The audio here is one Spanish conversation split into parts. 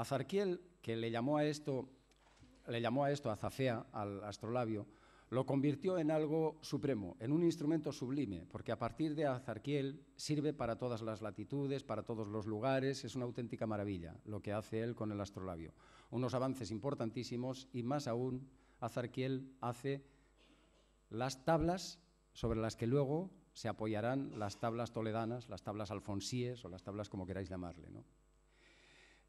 Azarquiel, que le llamó a esto azafea, al astrolabio, lo convirtió en algo supremo, en un instrumento sublime, porque a partir de Azarquiel sirve para todas las latitudes, para todos los lugares, es una auténtica maravilla lo que hace él con el astrolabio. Unos avances importantísimos y más aún, Azarquiel hace las tablas sobre las que luego se apoyarán las tablas toledanas, las tablas alfonsíes o las tablas como queráis llamarle, ¿no?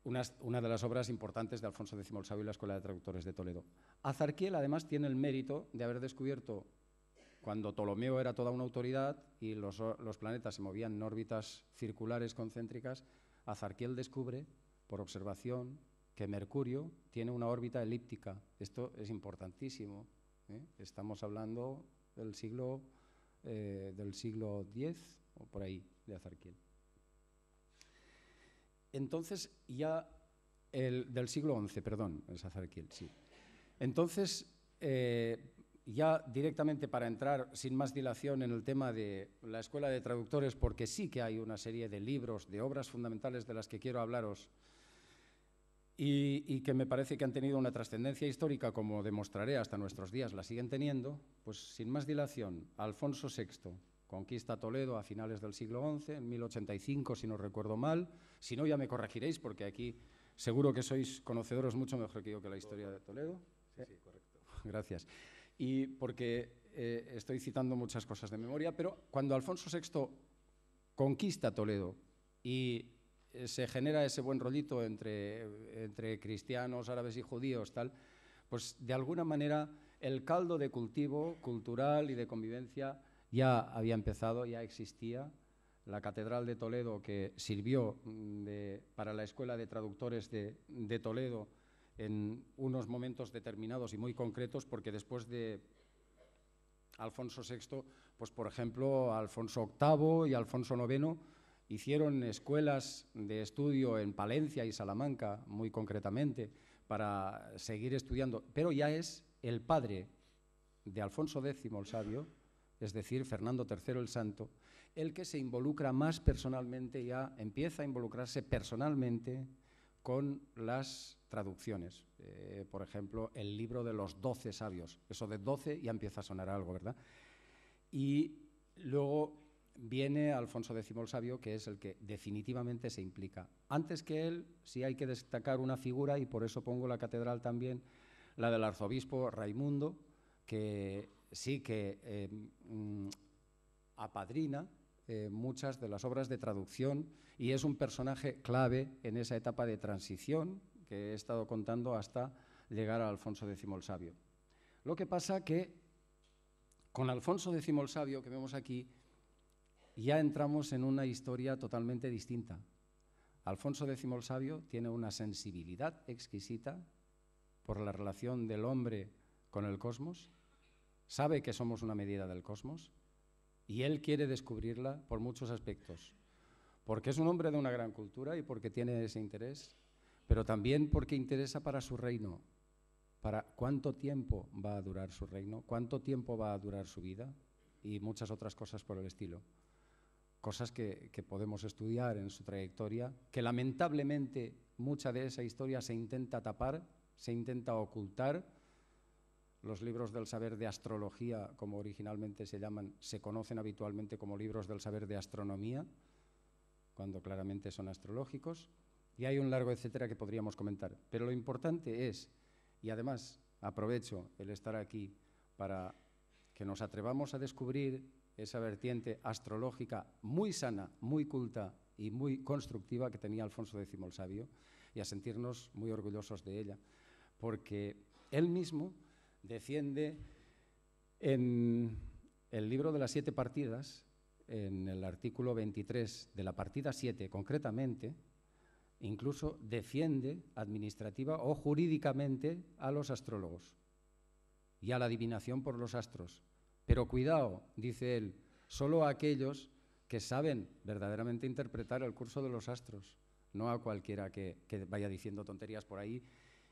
Una de las obras importantes de Alfonso X el Sabio y la Escuela de Traductores de Toledo. Azarquiel, además, tiene el mérito de haber descubierto, cuando Ptolomeo era toda una autoridad y los planetas se movían en órbitas circulares concéntricas, Azarquiel descubre, por observación, que Mercurio tiene una órbita elíptica. Esto es importantísimo, ¿eh? Estamos hablando del siglo X o por ahí, de Azarquiel. Entonces, ya del siglo XI, perdón, es Azarquiel, sí. Entonces, ya directamente para entrar sin más dilación en el tema de la Escuela de Traductores, porque sí que hay una serie de libros, de obras fundamentales de las que quiero hablaros y que me parece que han tenido una trascendencia histórica, como demostraré hasta nuestros días la siguen teniendo, pues sin más dilación, Alfonso VI conquista Toledo a finales del siglo XI, en 1085, si no recuerdo mal. Si no, ya me corregiréis, porque aquí seguro que sois conocedores mucho mejor que yo que la historia de Toledo. Sí, correcto. Gracias. Y porque estoy citando muchas cosas de memoria, pero cuando Alfonso VI conquista Toledo y se genera ese buen rollito entre cristianos, árabes y judíos, tal, pues de alguna manera el caldo de cultivo cultural y de convivencia ya había empezado, ya existía. La Catedral de Toledo, que sirvió para la Escuela de Traductores de Toledo en unos momentos determinados y muy concretos, porque después de Alfonso VI, pues por ejemplo, Alfonso VIII y Alfonso IX hicieron escuelas de estudio en Palencia y Salamanca, muy concretamente, para seguir estudiando, pero ya es el padre de Alfonso X el Sabio, es decir, Fernando III el Santo, el que se involucra más personalmente, ya empieza a involucrarse personalmente con las traducciones. Por ejemplo, el libro de los 12 sabios. Eso de 12 ya empieza a sonar algo, ¿verdad? Y luego viene Alfonso X el Sabio, que es el que definitivamente se implica. Antes que él, sí hay que destacar una figura, y por eso pongo la catedral también, la del arzobispo Raimundo, que sí que apadrina muchas de las obras de traducción y es un personaje clave en esa etapa de transición que he estado contando hasta llegar a Alfonso X el Sabio. Lo que pasa que con Alfonso X el Sabio, que vemos aquí, ya entramos en una historia totalmente distinta. Alfonso X el Sabio tiene una sensibilidad exquisita por la relación del hombre con el cosmos, sabe que somos una medida del cosmos y él quiere descubrirla por muchos aspectos, porque es un hombre de una gran cultura y porque tiene ese interés, pero también porque interesa para su reino, para cuánto tiempo va a durar su reino, cuánto tiempo va a durar su vida y muchas otras cosas por el estilo. Cosas que podemos estudiar en su trayectoria, que lamentablemente mucha de esa historia se intenta tapar, se intenta ocultar. Los libros del saber de astrología, como originalmente se llaman, se conocen habitualmente como libros del saber de astronomía, cuando claramente son astrológicos, y hay un largo etcétera que podríamos comentar. Pero lo importante es, y además aprovecho el estar aquí para que nos atrevamos a descubrir esa vertiente astrológica muy sana, muy culta y muy constructiva que tenía Alfonso X el Sabio, y a sentirnos muy orgullosos de ella, porque él mismo defiende en el libro de las 7 partidas, en el artículo 23 de la partida 7 concretamente, incluso defiende administrativa o jurídicamente a los astrólogos y a la adivinación por los astros. Pero cuidado, dice él, solo a aquellos que saben verdaderamente interpretar el curso de los astros, no a cualquiera que vaya diciendo tonterías por ahí.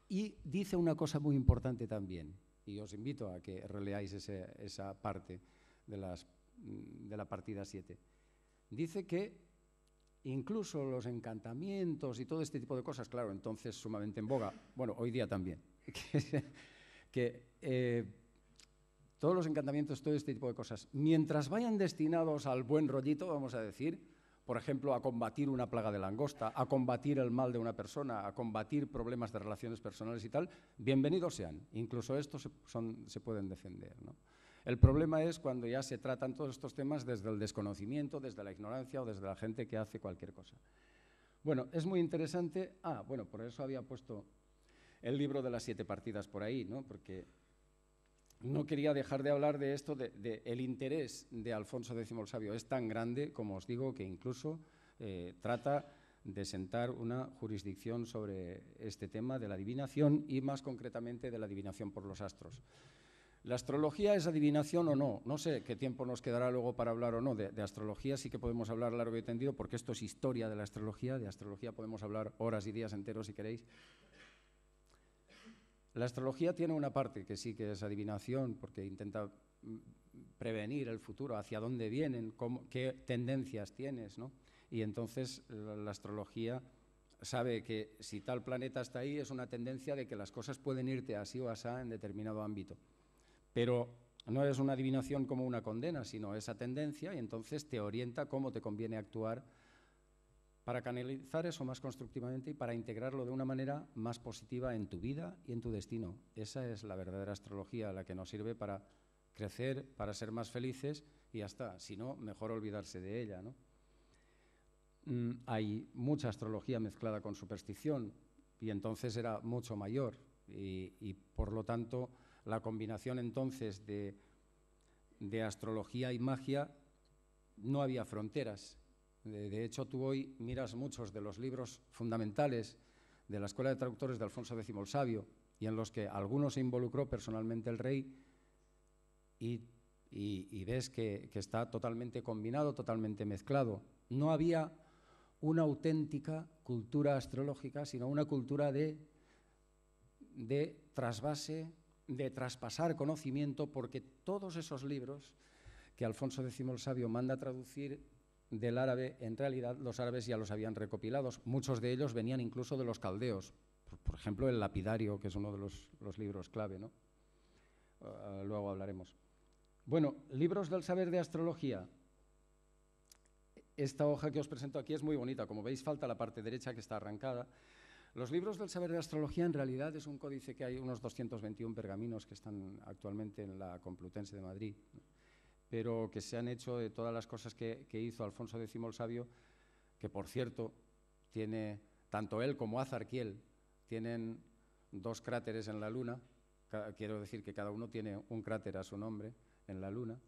Y dice una cosa muy importante también, y os invito a que releáis esa parte de la partida 7. Dice que incluso los encantamientos y todo este tipo de cosas, claro, entonces sumamente en boga, bueno, hoy día también, todos los encantamientos, todo este tipo de cosas, mientras vayan destinados al buen rollito, vamos a decir, por ejemplo, a combatir una plaga de langosta, a combatir el mal de una persona, a combatir problemas de relaciones personales y tal, bienvenidos sean. Incluso estos se pueden defender, ¿no? El problema es cuando ya se tratan todos estos temas desde el desconocimiento, desde la ignorancia o desde la gente que hace cualquier cosa. Bueno, es muy interesante. Bueno, por eso había puesto el libro de las 7 partidas por ahí, ¿no? Porque no quería dejar de hablar de esto, el interés de Alfonso X el Sabio es tan grande, como os digo, que incluso trata de sentar una jurisdicción sobre este tema de la adivinación y más concretamente de la adivinación por los astros. ¿La astrología es adivinación o no? No sé qué tiempo nos quedará luego para hablar o no. De astrología sí que podemos hablar largo y tendido porque esto es historia de la astrología. De astrología podemos hablar horas y días enteros si queréis. La astrología tiene una parte que sí que es adivinación porque intenta prevenir el futuro, hacia dónde vienen, qué tendencias tienes, ¿no? Y entonces la astrología sabe que si tal planeta está ahí es una tendencia de que las cosas pueden irte así o asá en determinado ámbito. Pero no es una adivinación como una condena, sino esa tendencia y entonces te orienta cómo te conviene actuar para canalizar eso más constructivamente y para integrarlo de una manera más positiva en tu vida y en tu destino. Esa es la verdadera astrología, la que nos sirve para crecer, para ser más felices y ya está. Si no, mejor olvidarse de ella, ¿no? Hay mucha astrología mezclada con superstición y entonces era mucho mayor y por lo tanto la combinación entonces de astrología y magia no había fronteras. De hecho, tú hoy miras muchos de los libros fundamentales de la Escuela de Traductores de Alfonso X el Sabio y en los que algunos se involucró personalmente el rey y ves que está totalmente combinado, totalmente mezclado. No había una auténtica cultura astrológica, sino una cultura de trasvase, de traspasar conocimiento, porque todos esos libros que Alfonso X el Sabio manda a traducir del árabe, en realidad los árabes ya los habían recopilado. Muchos de ellos venían incluso de los caldeos. Por ejemplo, el Lapidario, que es uno de los libros clave, ¿no? Luego hablaremos. Bueno, libros del saber de astrología. Esta hoja que os presento aquí es muy bonita. Como veis, falta la parte derecha que está arrancada. Los libros del saber de astrología en realidad es un códice que hay unos 221 pergaminos que están actualmente en la Complutense de Madrid, ¿no? Pero que se han hecho de todas las cosas que hizo Alfonso X el Sabio, que por cierto, tiene tanto él como Azarquiel, tienen 2 cráteres en la Luna, quiero decir que cada uno tiene un cráter a su nombre en la Luna,